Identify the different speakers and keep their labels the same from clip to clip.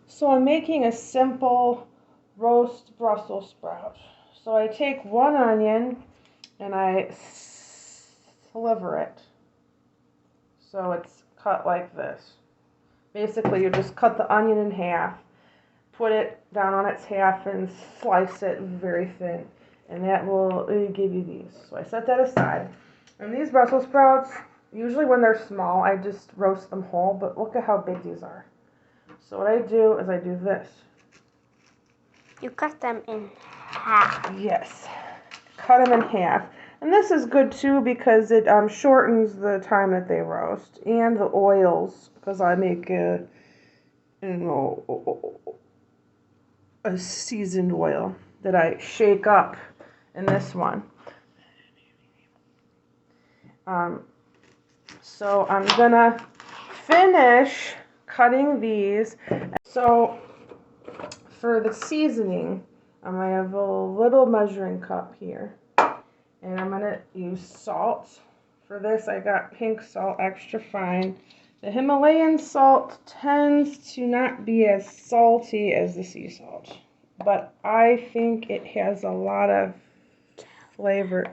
Speaker 1: So I'm making a simple roast Brussels sprout. So I take one onion and I sliver it. So it's cut like this. Basically, you just cut the onion in half, put it down on its half and slice it very thin. And that will give you these. So I set that aside. And these Brussels sprouts, usually when they're small, I just roast them whole, but look at how big these are. So what I do is I do this.
Speaker 2: You cut them in half.
Speaker 1: Yes, cut them in half. And this is good too because it shortens the time that they roast, and the oils, because I make a seasoned oil that I shake up in this one. So I'm gonna finish cutting these. So for the seasoning, I have a little measuring cup here, and I'm gonna use salt. For this, I got pink salt, extra fine. The Himalayan salt tends to not be as salty as the sea salt, but I think it has a lot of flavor.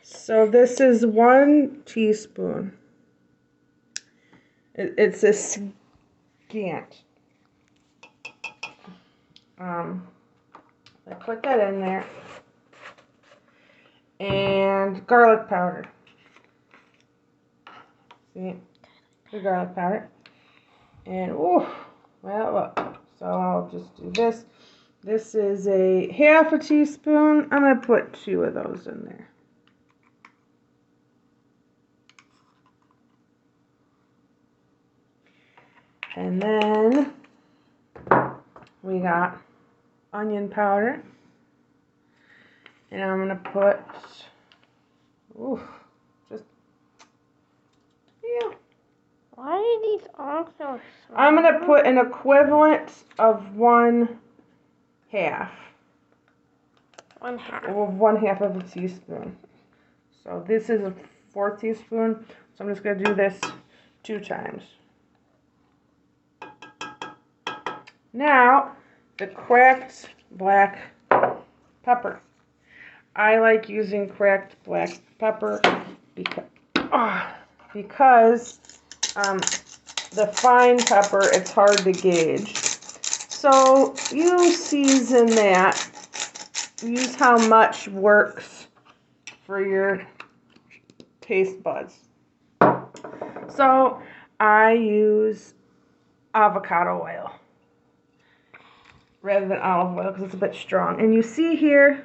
Speaker 1: So this is 1 teaspoon. It's a scant. I put that in there. And garlic powder. See? The garlic powder. And, well, look. So I'll just do this. This is a half a teaspoon. I'm going to put 2 of those in there. And then we got onion powder. And I'm going to put,
Speaker 2: Why are these all so small?
Speaker 1: I'm going to put an equivalent of 1/2.
Speaker 2: 1/2.
Speaker 1: Or 1/2 of a teaspoon. So this is a 4th teaspoon. So I'm just going to do this 2 times. Now, the cracked black pepper. I like using cracked black pepper because the fine pepper, it's hard to gauge. So you season that. Use how much works for your taste buds. So I use avocado oil rather than olive oil because it's a bit strong. And you see here,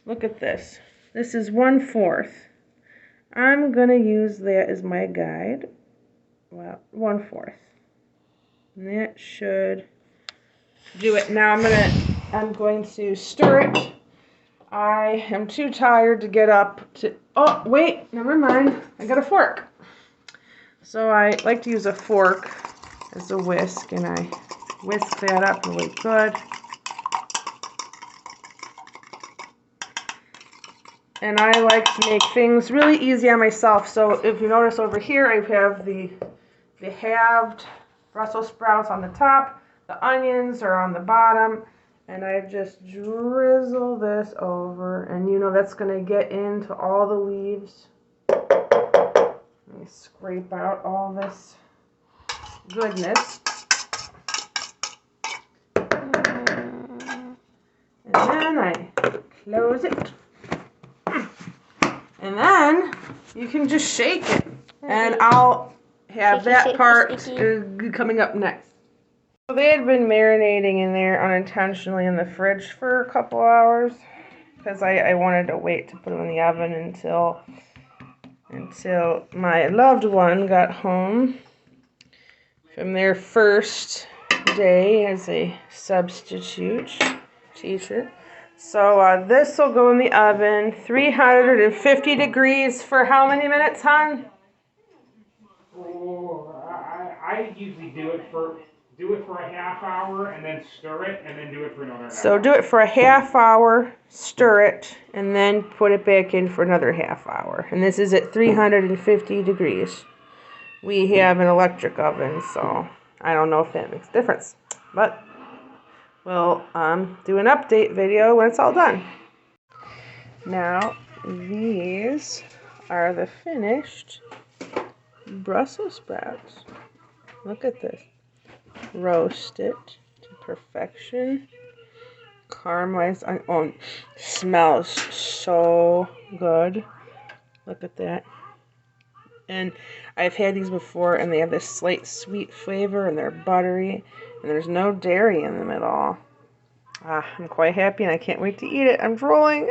Speaker 1: look at this. This is 1/4. I'm going to use that as my guide. Well, 1/4. And that should do it. Now I'm going to stir it. I am too tired to get up to, oh, wait, never mind. I got a fork. So I like to use a fork as a whisk, and I whisk that up really good. And I like to make things really easy on myself. So if you notice over here, I have the halved Brussels sprouts on the top. The onions are on the bottom. And I just drizzle this over. And you know that's going to get into all the leaves. Let me scrape out all this goodness. And then I close it. And then you can just shake it. And I'll have that part coming up next. So they had been marinating in there unintentionally in the fridge for a couple hours because I wanted to wait to put them in the oven until my loved one got home from their first day as a substitute teacher. So this will go in the oven, 350 degrees for how many minutes, hon?
Speaker 3: Oh, I usually do it for a half hour and then stir it and then do it for another half hour.
Speaker 1: So do it for a half hour, stir it, and then put it back in for another half hour. And this is at 350 degrees. We have an electric oven, so I don't know if that makes a difference. But we'll do an update video when it's all done. Now, these are the finished Brussels sprouts. Look at this. Roasted to perfection. Caramelized. Oh, smells so good. Look at that. And I've had these before, and they have this slight sweet flavor, and they're buttery, and there's no dairy in them at all. I'm quite happy, and I can't wait to eat it. I'm drooling.